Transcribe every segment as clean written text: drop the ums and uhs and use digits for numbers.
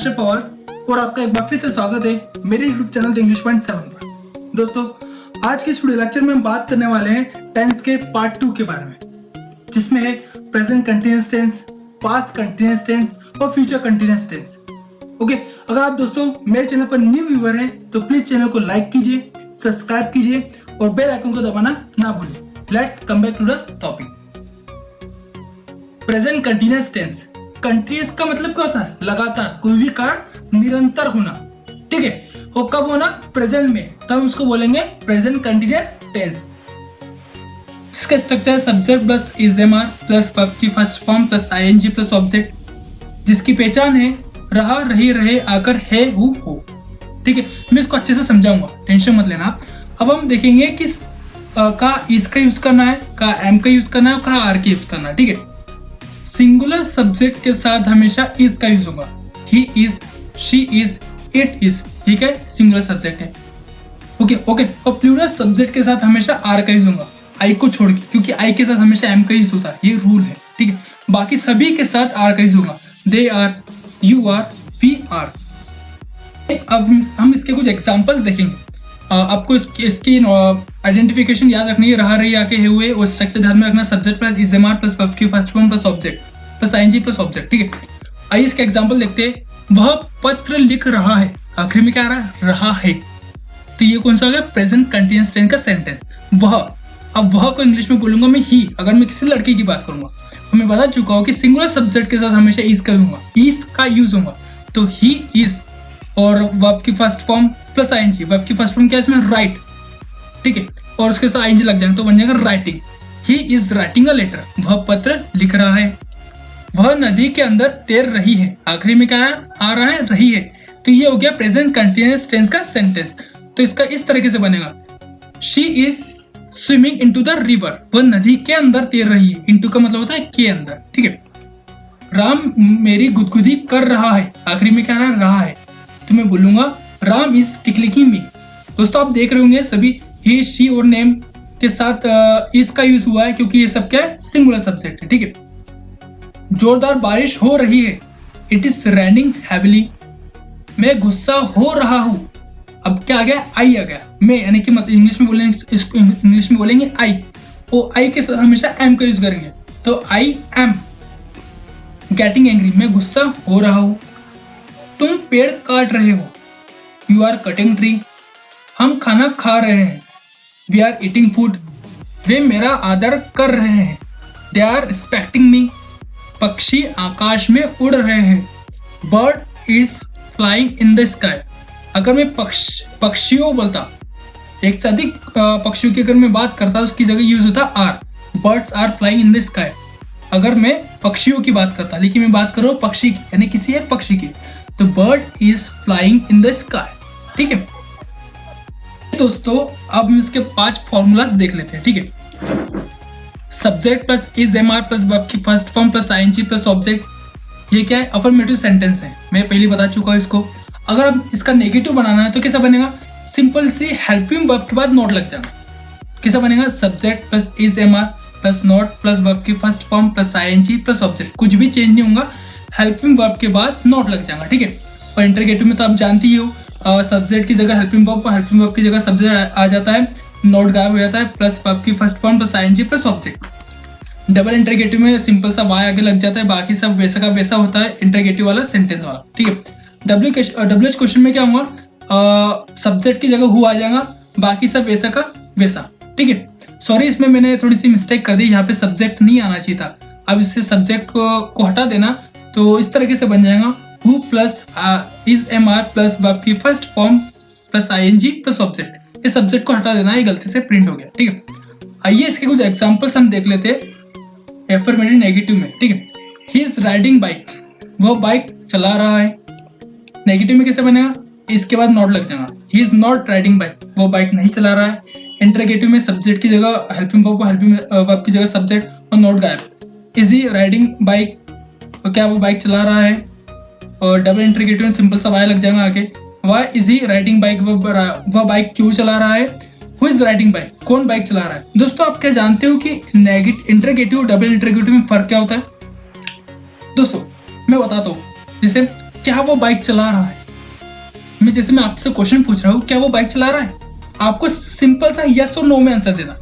आश्रफ पवार और आपका एक बार फिर से स्वागत है मेरे यूट्यूब चैनल इंग्लिश पॉइंट 7 पर। दोस्तों, आज के इस वीडियो लेक्चर में हम बात करने वाले हैं टेंस के पार्ट 2 के बारे में, जिसमें है present continuous tense, past continuous tense और फ्यूचर कंटीन्यूअस टेंस। ओके, अगर आप दोस्तों मेरे चैनल पर न्यू व्यूअर हैं तो प्लीज चैनल को लाइक कीजिए, सब्सक्राइब कीजिए और बेल आइकन को दबाना ना भूलिए। Let's come back to the topic. Present continuous tense, continuous का मतलब क्या होता है? लगातार, कोई भी कार्य निरंतर होना। ठीक है, वो कब होना? प्रेजेंट में, तब हम उसको बोलेंगे प्रेजेंट कंटीन्यूअस टेंस। इसका structure subject plus is am are plus verb की first form plus ING plus object, जिसकी पहचान है रहा, रही, रहे, आकर, है, हो। ठीक है, मैं इसको अच्छे से समझाऊंगा, टेंशन मत लेना। अब हम देखेंगे कि का इज का यूज करना है, का एम का यूज करना है, का आर का यूज करना है। ठीक है, सिंगुलर सब्जेक्ट के साथ हमेशा इज का यूज होगा। He is, she is, it is. ठीक है, सिंगुलर सब्जेक्ट है। ओके। और प्लूरल सब्जेक्ट के साथ हमेशा आर का यूज होगा, आई को छोड़ के, क्योंकि आई के साथ हमेशा एम का यूज होता है, ये रूल है। ठीक है, बाकी सभी के साथ आर का यूज होगा। They are, you are, we are. अब हम इसके कुछ एग्जांपल्स देखेंगे। आपको इसकी आइडेंटिफिकेशन याद रखनी है, रहा, रही, आके, है, हुए, और स्ट्रक्चर ध्यान में रखना, subject plus is am are plus verb की first form plus object plus ING plus object. ठीक है, आइए इसके एग्जांपल देखते हैं। वह पत्र लिख रहा है, आखिर में क्या आ रहा है? रहा है। तो ये कौन सा हो गया? प्रेजेंट कंटीन्यूअस टेंस का सेंटेंस। वह, अब वह को इंग्लिश में बोलूंगा मैं ही, अगर मैं किसी लड़की की बात करूंगा। तो मैं बता चुका हूं कि सिंगुलर सब्जेक्ट के साथ हमेशा इज का यूज होगा, इज का यूज होगा। तो ही इज और वर्ब की first form plus ING. Verb की फर्स्ट फॉर्म क्या है इसमें? राइट। ठीक है, और उसके साथ आईएनजी लग जाएगा तो बन जाएगा writing. He is writing a letter, वह पत्र लिख रहा है। वह नदी के अंदर तैर रही है, आखिरी में क्या आ रहा है? रही है। तो ये हो गया प्रेजेंट कंटीन्यूअस टेंस का सेंटेंस। तो इसका इस तरीके से बनेगा, she is swimming into the river, वह नदी के अंदर तैर रही है। इनटू का मतलब होता है के अंदर। ठीक है, राम मेरी गुदगुदी कर रहा है, आखिरी में क्या रहा है? तो मैं बोलूंगा राम इज टिकलिंग मी। दोस्तों, आप देख रहे होंगे सभी ही, शी और नेम के साथ इज का यूज हुआ है, क्योंकि ये सब क्या है? सिंगुलर सब्जेक्ट है। ठीक है, जोरदार बारिश हो रही है, इट इज रेनिंग हैविली। मैं गुस्सा हो रहा हूं, अब क्या आ गया? आई आ गया। मैं यानी कि मतलब इंग्लिश में बोलेंगे, इसको इंग्लिश में बोलेंगे आई, और आई के साथ हमेशा एम का यूज करेंगे। तो आई एम गेटिंग एंग्री, मैं गुस्सा हो रहा हूं। तुम पेड़ काट रहे हो, यू आर कटिंग ट्री। हम खाना खा रहे हैं, वी आर ईटिंग फूड। वे मेरा आदर कर रहे हैं, दे आर रिस्पेक्टिंग मी। पक्षी आकाश में उड़ रहे हैं, bird is flying in the sky. अगर मैं पक्षियों बोलता, एक से अधिक पक्षियों की अगर मैं बात करता, उसकी जगह यूज होता are, birds are flying in the sky. अगर मैं पक्षियों की बात करता, लेकिन मैं बात कर रहा हूं पक्षी की, यानी किसी एक पक्षी की, तो bird is flying in the sky. ठीक है दोस्तों, अब हम इसके 5 फॉर्मूलाज देख लेते हैं। ठीक है, subject plus is am are plus verb की first form plus ING plus object. ये क्या है? अफर्मेटिव सेंटेंस है, मैं पहले बता चुका हूं इसको। अगर अब इसका नेगेटिव बनाना है तो कैसा बनेगा? सिंपल सी हेल्पिंग वर्ब के बाद नोट लग जाएगा। कैसा बनेगा? Subject plus is am are plus not plus verb की first form plus ING plus object, कुछ भी चेंज नहीं होगा, हेल्पिंग वर्ब के बाद नोट लग जाएगा। ठीक है, और इंटरगेटिव में तो आप जानती ही हो, सब्जेक्ट की जगह हेल्पिंग वर्ब, हेल्पिंग वर्ब की जगह सब्जेक्ट आ जाता है, नोट गायब हो जाता है, प्लस वर्ब की first form plus ING plus object. Double interrogative में सिंपल सा वाई आगे लग जाता है, बाकी सब वैसा का वैसा होता है, इंटरगेटिव वाला, सेंटेंस वाला। ठीक है, डब्ल्यूएच क्वेश्चन में क्या होगा? सब्जेक्ट की जगह हु आ जाएगा, बाकी सब वैसा का वैसा। ठीक है, सॉरी, इसमें मैंने थोड़ी सी मिस्टेक कर दी, यहाँ पे सब्जेक्ट नहीं आना चाहिए था। अब इससे सब्जेक्ट को हटा देना, तो इस तरीके से बन जाएगा who plus is am are plus verb की first form plus ING plus object. इस सब्जेक्ट को हटा देना, ये गलती से प्रिंट हो गया। ठीक है, आइए इसके कुछ एग्जांपल्स हम देख लेते हैं एफर्मेटिव नेगेटिव में। ठीक है, ही इज राइडिंग बाइक, वह बाइक चला रहा है। नेगेटिव में कैसे बनेगा? इसके बाद नॉट लग जाएगा, he is not riding bike, वो बाइक नहीं चला रहा है। इंटरगेटिव में सब्जेक्ट की जगह हेल्पिंग वर्ब, हेल्पिंग वर्ब की जगह सब्जेक्ट और नोट गायब। इज ही राइडिंग बाइक, तो क्या वो बाइक चला रहा है? और डबल इंटरगेटिव में सिंपल सा वाई लग जाएगा आगे, why is he riding bike, वह बाइक क्यों चला रहा है? हु इज राइडिंग बाइक, कौन बाइक चला रहा है? दोस्तों, आप क्या जानते हो कि इंटरगेटिव और डबल इंटरगेटिव में फर्क क्या होता है? दोस्तों मैं बताता हूँ, जैसे क्या वो बाइक चला रहा है? मैं आपसे क्वेश्चन पूछ रहा हूँ, क्या वो बाइक चला रहा है? आपको सिंपल सा यस और नो में आंसर देना।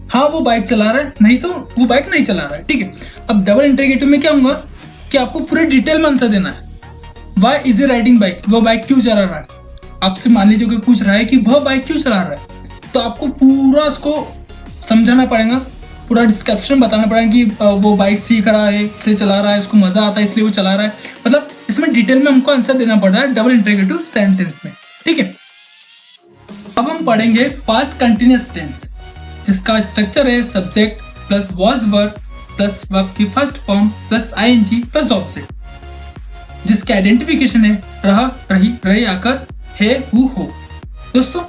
हाँ वो बाइक चला रहा है, नहीं तो वो बाइक नहीं चला रहा है। ठीक है, अब डबल इंटरोगेटिव में क्या होगा कि आपको पूरे डिटेल में आंसर देना है। Why is he riding bike? वो बाइक क्यों चला रहा है? आपसे मान लीजिए कोई पूछ रहा है कि वह बाइक क्यों चला रहा है, तो आपको पूरा उसको समझाना पड़ेगा, पूरा डिस्क्रिप्शन बताना पड़ेगा कि वो बाइक सीख रहा है, इसलिए चला रहा है, उसको मजा आता है इसलिए वो चला रहा है। मतलब इसमें डिटेल में हमको आंसर देना पड़ रहा है डबल इंटरोगेटिव सेंटेंस में। ठीक है, अब हम पढ़ेंगे पास्ट कंटिन्यूअस टेंस, जिसका स्ट्रक्चर है subject plus was verb plus verb की first form plus ING plus object, जिसके आइडेंटिफिकेशन है रहा, रही, रहे, आकर, है, हो। दोस्तों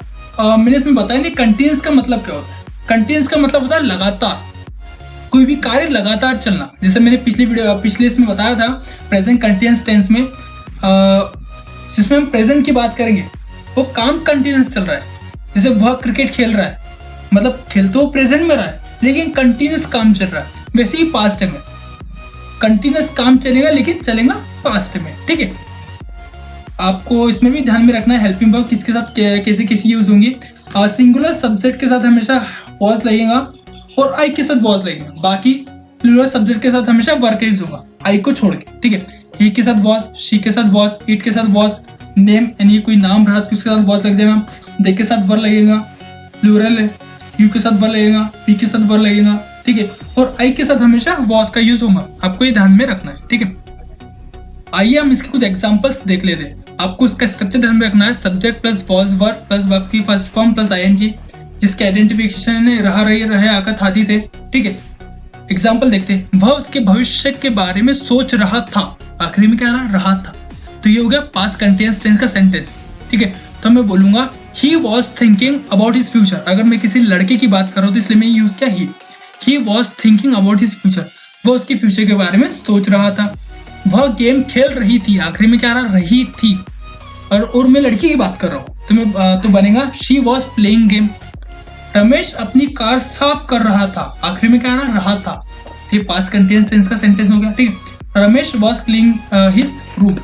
मैंने इसमें बताया नहीं कंटिन्यूअस का मतलब क्या होता है। कंटिन्यूअस का मतलब होता है लगातार, कोई भी कार्य लगातार चलना। जैसे मैंने पिछले इसमें बताया था प्रेजेंट कंटिन्यूअस टेंस में, जिसमें हम प्रेजेंट की बात करेंगे, वो काम कंटिन्यूअस चल रहा है। जैसे वह क्रिकेट खेल रहा है, मतलब खेल तो प्रेजेंट में रहा है लेकिन कंटिन्यूअस काम चल रहा है। वैसे ही पास्ट में कंटिन्यूअस काम चलेगा लेकिन चलेगा पास्ट में। ठीक है, आपको इसमें भी ध्यान में रखना है हेल्पिंग वर्ब किसके साथ कैसे यूज होंगी। सिंगुलर सब्जेक्ट के साथ हमेशा वॉज लगेगा और आई के साथ वॉज लगेगा, बाकी प्लूरल सब्जेक्ट के साथ हमेशा वर्ब का यूज होगा आई को छोड़ के। ठीक है, ही के साथ वॉज, शी के साथ वॉज, इट के साथ वॉज, नेम यानी कोई नाम रहा तो उसके साथ वॉज लग जाएगा, दे के साथ वर्ब लगेगा, प्लूरल है, यू के साथ वर्ब लगेगा, पी के साथ वर्ब लगेगा। ठीक है, और आई के साथ हमेशा वॉज का यूज होगा, आपको ये ध्यान में रखना है। ठीक है, आइए हम इसके कुछ एग्जांपल्स देख लेते हैं। आपको इसका स्ट्रक्चर ध्यान में रखना है subject plus was verb plus verb की फर्स्ट फॉर्म प्लस आईएनजी, जिसके आइडेंटिफिकेशन है रहा, रही, रहे, आकर, थाती थे। ठीक है, एग्जाम्पल देखते हैं। वह उसके भविष्य के बारे में सोच रहा था, आखिरी में क्या रहा था, तो ये हो गया पास्ट कंटिन्यूअस टेंस का सेंटेंस। ठीक है, तो मैं बोलूंगा he was thinking about his future. अगर मैं किसी लड़के की बात कर रहा हूँ तो इसलिए मैं यूज किया he was thinking about his future, वो उसके फ्यूचर के बारे में सोच रहा था। वह गेम खेल रही थी, आखिरी में क्या रहा, रही थी, और मैं लड़की की बात कर रहा हूँ तो बनेगा she was playing game. Ramesh अपनी कार साफ कर रहा था, आखिरी में क्या रहा था, ये पास्ट कंटिन्यूअस टेंस का सेंटेंस हो गया। ठीक है, Ramesh was cleaning his room.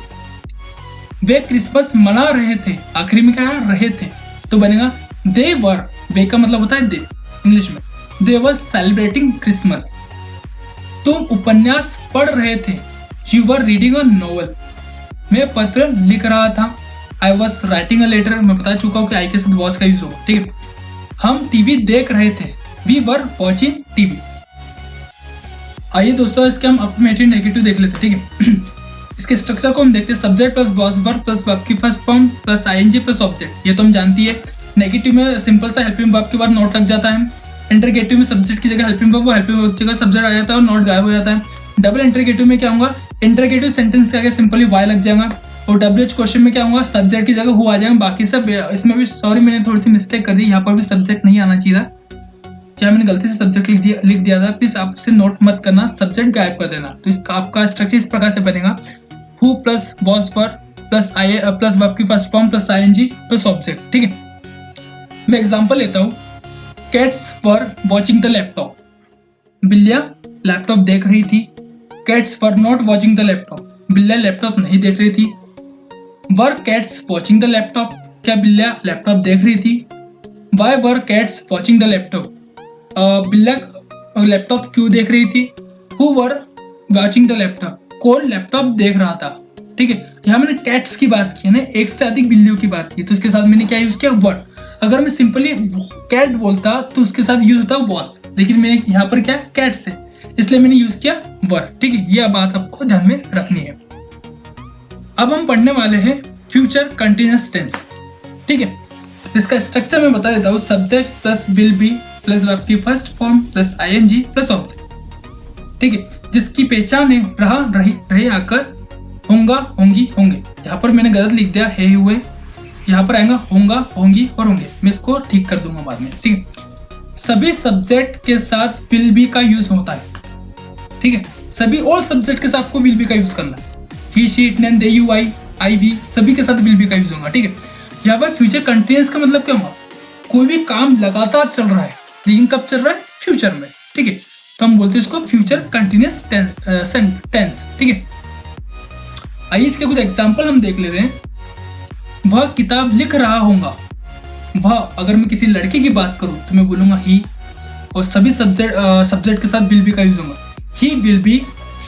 Way Christmas मना रहे थे, आखिरी में क्या रहे थे, तो बनेगा दे वर, वे का मतलब होता है दे इंग्लिश में, दे वर सेलिब्रेटिंग क्रिसमस। तुम उपन्यास पढ़ रहे थे, you were reading a novel. मैं पत्र लिख रहा था, I was writing a letter. मैं बता चुका हूँ कि आई के साथ वॉज का यूज होगा। ठीक है, हम टीवी देख रहे थे, वी वर वॉचिंग टीवी। आइए दोस्तों इसके हम अफर्मेटिव नेगेटिव देख लेते हैं। ठीक है, इसके स्ट्रक्चर को हम देखते हैं subject plus was verb plus verb की first form plus ING plus object, ये तो हम जानती है। नेगेटिव में सिंपल सा हेल्पिंग वर्ब के बाद नॉट लग जाता है। इंटरगेटिव में सब्जेक्ट की जगह हेल्पिंग वर्ब, वो हेल्पिंग वर्ब की जगह सब्जेक्ट आ जाता है और नॉट गायब हो जाता है। डबल इंटरगेटिव में क्या होगा, इंटरगेटिव सेंटेंस के आगे सिंपली वाई लग जाएगा, और डब्ल्यूएच क्वेश्चन में क्या होगा, सब्जेक्ट की जगह हु आ जाएगा। बाकी सब इसमें भी सॉरी मैंने थोड़ी सी मिस्टेक कर दी, यहाँ पर भी सब्जेक्ट नहीं आना चाहिए था, क्या मैंने गलती से सब्जेक्ट लिख दिया था, प्लीज आप इसे नोट मत करना, सब्जेक्ट गायब कर देना। तो इसका आपका स्ट्रक्चर इस प्रकार से बनेगा who plus was verb plus plus verb की first form plus ING plus object. ठीक है, मैं एग्जांपल लेता हूँ। Cats were watching the laptop, बिल्लियां लैपटॉप देख रही थी। Cats were not watching the laptop, बिल्लियां लैपटॉप नहीं देख रही थी। Were cats watching the laptop, क्या बिल्लियां लैपटॉप देख रही थी। Why were cats watching the laptop, बिल्लियां लैपटॉप क्यों देख रही थी। Who were watching the laptop, कौन लैपटॉप देख रहा था। ठीक है, यहाँ मैंने कैट्स की बात की है ना, एक से अधिक बिल्लियों की बात की, तो इसके साथ मैंने क्या यूज किया, वर। अगर मैं सिंपली कैट बोलता तो उसके साथ यूज होता वॉज, लेकिन मैंने यहाँ पर क्या कैट से, इसलिए मैंने यूज किया वर। ठीक है, यह बात आपको ध्यान में रखनी है। अब हम पढ़ने वाले हैं फ्यूचर कंटिन्यूअस टेंस। ठीक है, इसका स्ट्रक्चर मैं बता देता हूँ subject plus will be plus verb की first form plus ING plus object. ठीक है, जिसकी पहचान है रहा, रही, रहे, आकर, होंगा, होंगी, होंगे। यहाँ पर मैंने गलत लिख दिया है हुए, यहाँ पर आएगा होंगा, होंगी और होंगे, मैं इसको ठीक कर दूंगा बाद में। ठीक है, सभी सब्जेक्ट के साथ विल बी का यूज होता है। ठीक है, सभी और सब्जेक्ट के साथ आपको विल बी का यूज करना है। He, she, it, they, you, I, we, सभी के साथ विल बी का यूज होगा। ठीक है, यहाँ पर फ्यूचर कंटिन्यूअस का मतलब क्या होगा, कोई भी काम लगातार चल रहा है, लेकिन कब चल रहा है, फ्यूचर में। ठीक है, तो हम बोलते हैं इसको फ्यूचर कंटिन्यूअस टेंस। ठीक है, आइए इसके कुछ एग्जाम्पल हम देख लेते हैं। वह किताब लिख रहा होगा। वह, अगर मैं किसी लड़के की बात करूं तो मैं बोलूंगा ही, और सभी सब्जेक्ट के साथ विल बी का यूज होगा। He will be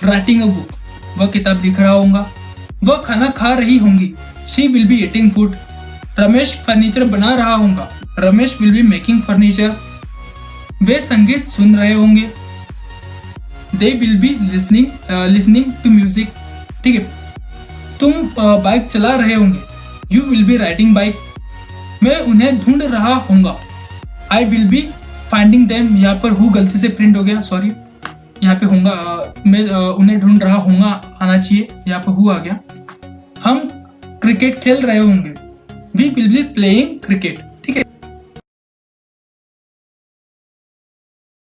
writing a book. वह किताब लिख रहा होगा। वह खाना खा रही होंगी। She will be eating food. Ramesh furniture बना रहा होगा। Ramesh will be making furniture. वे संगीत सुन रहे होंगे। They will be listening to music. ठीक है, तुम बाइक चला रहे होंगे। You will be riding bike. मैं उन्हें ढूंढ रहा होऊंगा। I will be finding them. यहाँ पर हु गलती से प्रिंट हो गया, सॉरी। यहाँ पे होगा, मैं उन्हें ढूंढ रहा होऊंगा आना चाहिए, यहाँ पे हु आ गया। हम क्रिकेट खेल रहे होंगे। We will be playing cricket.